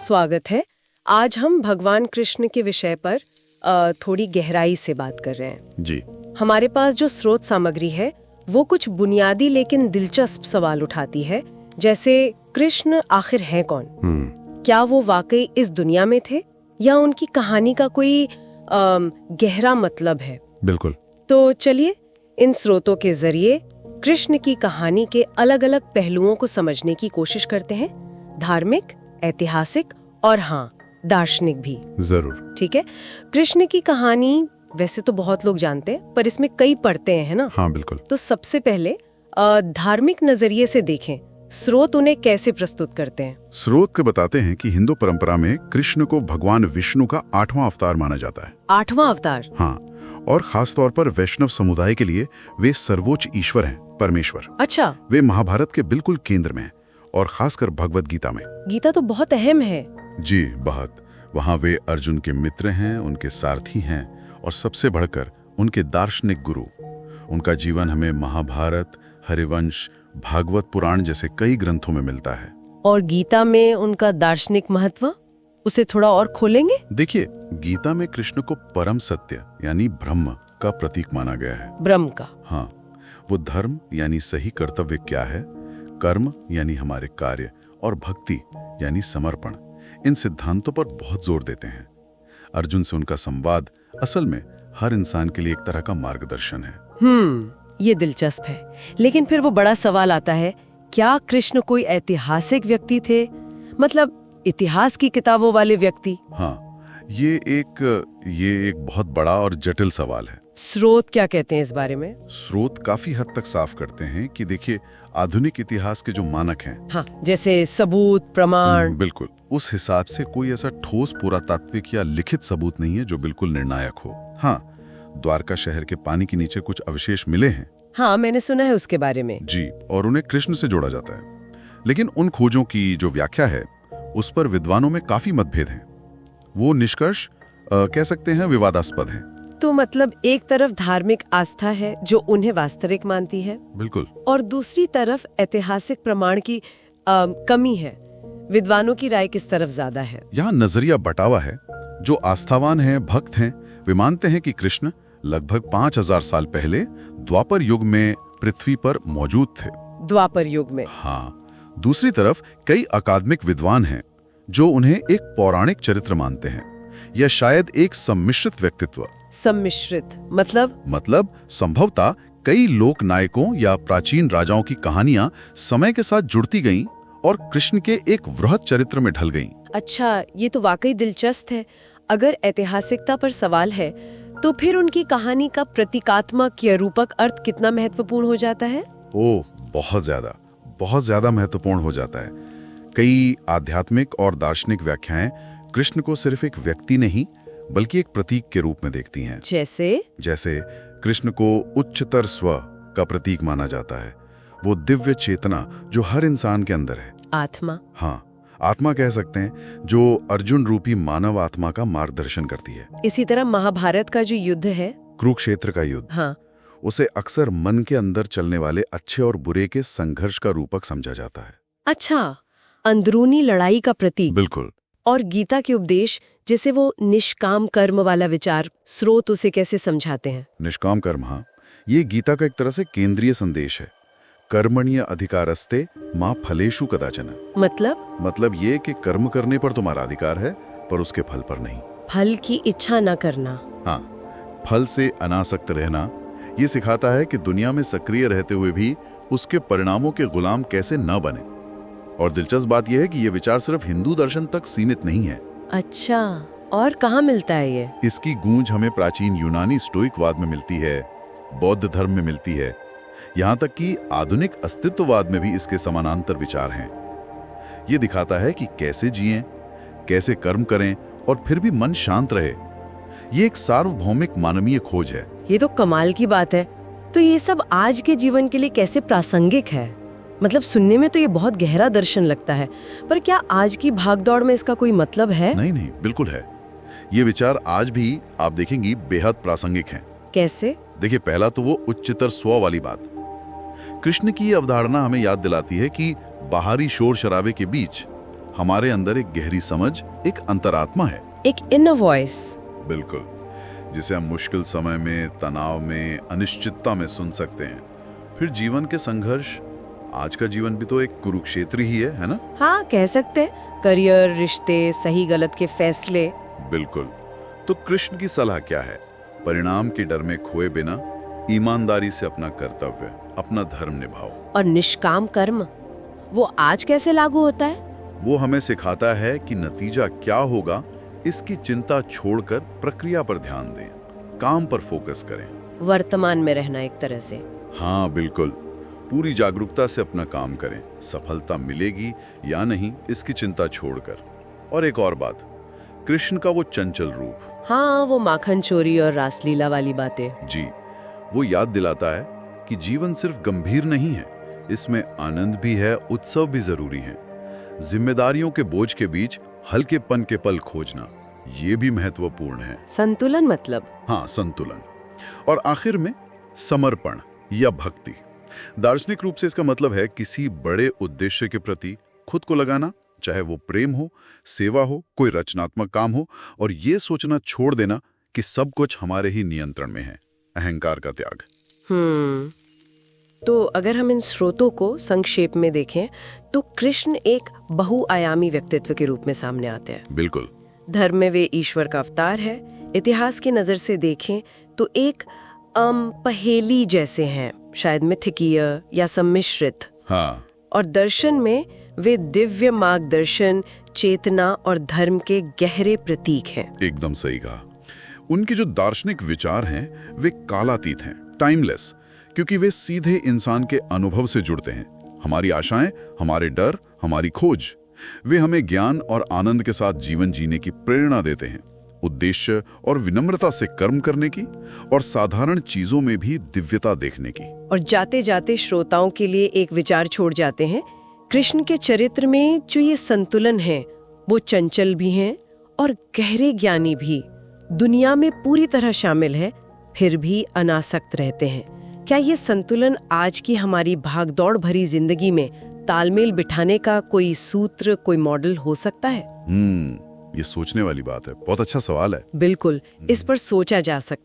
स्वागत है। आज हम भगवान कृष्ण के विषय पर थोड़ी गहराई से बात कर रहे हैं। जी। हमारे पास जो स्रोत सामग्री है वो कुछ बुनियादी लेकिन दिलचस्प सवाल उठाती है, जैसे कृष्ण आखिर हैं कौन? क्या वो वाकई इस दुनिया में थे या उनकी कहानी का कोई गहरा मतलब है? बिल्कुल। तो चलिए इन स्रोतों के जरिए कृष्ण की कहानी के अलग अलग पहलुओं को समझने की कोशिश करते हैं, धार्मिक, ऐतिहासिक और हाँ, दार्शनिक भी। जरूर। ठीक है। कृष्ण की कहानी वैसे तो बहुत लोग जानते हैं, पर इसमें कई परतें हैं, है ना? हाँ, बिल्कुल। तो सबसे पहले धार्मिक नजरिए से देखें, स्रोत उन्हें कैसे प्रस्तुत करते हैं? स्रोत के बताते हैं कि हिंदू परंपरा में कृष्ण को भगवान विष्णु का 8वां अवतार माना जाता है। 8वां अवतार? हाँ, और खास तौर पर वैष्णव समुदाय के लिए वे सर्वोच्च ईश्वर हैं, परमेश्वर। अच्छा। वे महाभारत के बिल्कुल केंद्र में हैं और खासकर भगवत गीता में। गीता तो बहुत अहम है। जी, बहुत। वहाँ वे अर्जुन के मित्र हैं, उनके सारथी हैं और सबसे बढ़कर उनके दार्शनिक गुरु। उनका जीवन हमें महाभारत, हरिवंश, भागवत पुराण जैसे कई ग्रंथों में मिलता है। और गीता में उनका दार्शनिक महत्व, उसे थोड़ा और खोलेंगे? देखिए, गीता में कृष्ण को परम सत्य यानी ब्रह्म का प्रतीक माना गया है। ब्रह्म का? हाँ, वो धर्म यानी सही कर्तव्य क्या है, कर्म यानी हमारे कार्य और भक्ति यानी समर्पण, इन सिद्धांतों पर बहुत जोर देते हैं। अर्जुन से उनका संवाद असल में हर इंसान के लिए एक तरह का मार्गदर्शन है। ये दिलचस्प है। लेकिन फिर वो बड़ा सवाल आता है, क्या कृष्ण कोई ऐतिहासिक व्यक्ति थे? मतलब इतिहास की किताबों वाले व्यक्ति? हाँ, ये एक बहुत बड़ा और जटिल सवाल है। स्रोत क्या कहते हैं इस बारे में? स्रोत काफी हद तक साफ करते हैं कि देखिए, आधुनिक इतिहास के जो मानक हैं, हाँ, जैसे सबूत, प्रमाण, बिल्कुल, उस हिसाब से कोई ऐसा ठोस पुरातात्विक या लिखित सबूत नहीं है जो बिल्कुल निर्णायक हो। हाँ, द्वारका शहर के पानी के नीचे कुछ अवशेष मिले हैं। हाँ, मैंने सुना है उसके बारे में। जी, और उन्हें कृष्ण से जोड़ा जाता है। लेकिन उन खोजों की जो व्याख्या है उस पर विद्वानों में काफी मतभेद हैं। वो निष्कर्ष कह सकते हैं विवादास्पद हैं। तो मतलब एक तरफ धार्मिक आस्था है जो उन्हें वास्तविक मानती है, बिल्कुल, और दूसरी तरफ ऐतिहासिक प्रमाण की कमी है। विद्वानों की राय किस तरफ ज्यादा है? यहाँ नजरिया बटावा है। जो आस्थावान हैं, भक्त हैं, वे मानते हैं कि कृष्ण लगभग 5000 साल पहले द्वापर युग में पृथ्वी पर मौजूद थे। द्वापर युग में? हाँ। दूसरी तरफ कई अकादमिक विद्वान हैं जो उन्हें एक पौराणिक चरित्र मानते हैं या शायद एक सम्मिश्रित व्यक्तित्व। सम्मिश्रित मतलब संभवतः कई लोक नायकों या प्राचीन राजाओं की कहानियां समय के साथ जुड़ती गईं और कृष्ण के एक वृहत चरित्र में ढल गईं। अच्छा, ये तो वाकई दिलचस्प है। अगर ऐतिहासिकता पर सवाल है तो फिर उनकी कहानी का प्रतीकात्मक या रूपक अर्थ कितना महत्वपूर्ण हो जाता है? ओह, बहुत ज्यादा महत्वपूर्ण हो जाता है। कई आध्यात्मिक और दार्शनिक व्याख्याएं कृष्ण को सिर्फ एक व्यक्ति नहीं बल्कि एक प्रतीक के रूप में देखती हैं। जैसे कृष्ण को उच्चतर स्व का प्रतीक माना जाता है, वो दिव्य चेतना जो हर इंसान के अंदर है। आत्मा? हाँ, आत्मा कह सकते हैं, जो अर्जुन रूपी मानव आत्मा का मार्गदर्शन करती है। इसी तरह महाभारत का जो युद्ध है, कुरुक्षेत्र का युद्ध, हाँ, उसे अक्सर मन के अंदर चलने वाले अच्छे और बुरे के संघर्ष का रूपक समझा जाता है। अच्छा, अंदरूनी लड़ाई का प्रतीक। बिल्कुल। और गीता के उपदेश, जैसे वो निष्काम कर्म वाला विचार, स्रोत उसे कैसे समझाते हैं? निष्काम कर्म, हाँ, ये गीता का एक तरह से केंद्रीय संदेश है। कर्मण्य अधिकारस्ते मां फलेषु कदाचन। मतलब ये कि कर्म करने पर तुम्हारा अधिकार है, पर उसके फल पर नहीं। फल की इच्छा न करना। हाँ, फल से अनासक्त रहना। ये सिखाता है कि दुनिया में सक्रिय रहते हुए भी उसके परिणामों के गुलाम कैसे न बने। और दिलचस्प बात यह है कि ये विचार सिर्फ हिंदू दर्शन तक सीमित नहीं है। अच्छा, और कहाँ मिलता है ये? इसकी गूंज हमें प्राचीन यूनानी स्टोइकवाद में मिलती है, बौद्ध धर्म में मिलती है, यहाँ तक कि आधुनिक अस्तित्ववाद में भी इसके समानांतर विचार हैं। ये दिखाता है कि कैसे जिएं, कैसे कर्म करें और फिर भी मन शांत रहे। ये एक सार्वभौमिक मानवीय खोज है। ये तो कमाल की बात है। तो ये सब आज के जीवन के लिए कैसे प्रासंगिक है? मतलब सुनने में तो ये बहुत गहरा दर्शन लगता है, पर क्या आज की भागदौड़ में इसका कोई मतलब है? नहीं, बिल्कुल है। ये विचार आज भी आप देखेंगी बेहद प्रासंगिक हैं। कैसे? देखिए, पहला तो वो उच्चतर स्व वाली बात। कृष्ण की अवधारणा हमें याद दिलाती है कि बाहरी शोर शराबे के बीच हमारे अंदर एक गहरी समझ, एक अंतरात्मा है, एक इनर वॉइस। बिल्कुल, जिसे हम मुश्किल समय में, तनाव में, अनिश्चितता में सुन सकते हैं। फिर जीवन के संघर्ष, आज का जीवन भी तो एक कुरुक्षेत्र ही है ना? हाँ, कह सकते हैं। करियर, रिश्ते, सही गलत के फैसले। बिल्कुल। तो कृष्ण की सलाह क्या है? परिणाम के डर में खोए बिना ईमानदारी से अपना कर्तव्य, अपना धर्म निभाओ। और निष्काम कर्म, वो आज कैसे लागू होता है? वो हमें सिखाता है कि नतीजा क्या होगा इसकी चिंता छोड़कर प्रक्रिया पर ध्यान दें, काम पर फोकस करें। वर्तमान में रहना एक तरह से। हाँ बिल्कुल, पूरी जागरूकता से अपना काम करें। सफलता मिलेगी या नहीं इसकी चिंता छोड़कर। और एक और बात, कृष्ण का वो चंचल रूप, हाँ, वो माखन चोरी और रासलीला वाली बातें। जी, वो याद दिलाता है कि जीवन सिर्फ गंभीर नहीं है, इसमें आनंद भी है, उत्सव भी जरूरी है। जिम्मेदारियों के बोझ के बीच हल्केपन के पल खोजना, ये भी महत्वपूर्ण है। संतुलन मतलब? हाँ, संतुलन। और आखिर में समर्पण या भक्ति। दार्शनिक रूप से इसका मतलब है किसी बड़े उद्देश्य के प्रति खुद को लगाना, चाहे वो प्रेम हो, सेवा हो, कोई रचनात्मक काम हो, और ये सोचना छोड़ देना कि सब कुछ हमारे ही नियंत्रण में है। अहंकार का त्याग। तो अगर हम इन स्रोतों को संक्षेप में देखें तो कृष्ण एक बहुआयामी व्यक्तित्व के रूप में सामने आते हैं। बिल्कुल। धर्म में वे ईश्वर का अवतार है। इतिहास की नजर से देखें तो एक पहेली जैसे हैं, शायद मिथकीय या सम्मिश्रित। हाँ। और दर्शन में वे दिव्य मार्गदर्शन, चेतना और धर्म के गहरे प्रतीक हैं। एकदम सही कहा। उनके जो दार्शनिक विचार हैं वे कालातीत हैं, टाइमलेस, क्योंकि वे सीधे इंसान के अनुभव से जुड़ते हैं। हमारी आशाएं, हमारे डर, हमारी खोज, वे हमें ज्ञान और आनंद के साथ जीवन जीने की प्रेरणा देते हैं। उद्देश्य और विनम्रता से कर्म करने की, और साधारण चीजों में भी दिव्यता देखने की। और जाते जाते श्रोताओं के लिए एक विचार छोड़ जाते हैं। कृष्ण के चरित्र में जो ये संतुलन है, वो चंचल भी हैं और गहरे ज्ञानी भी, दुनिया में पूरी तरह शामिल है, फिर भी अनासक्त रहते हैं। क्या ये संतुलन आज की हमारी भागदौड़ भरी जिंदगी में तालमेल बिठाने का कोई सूत्र, कोई मॉडल हो सकता है? ये सोचने वाली बात है। बहुत अच्छा सवाल है। बिल्कुल, इस पर सोचा जा सकता है।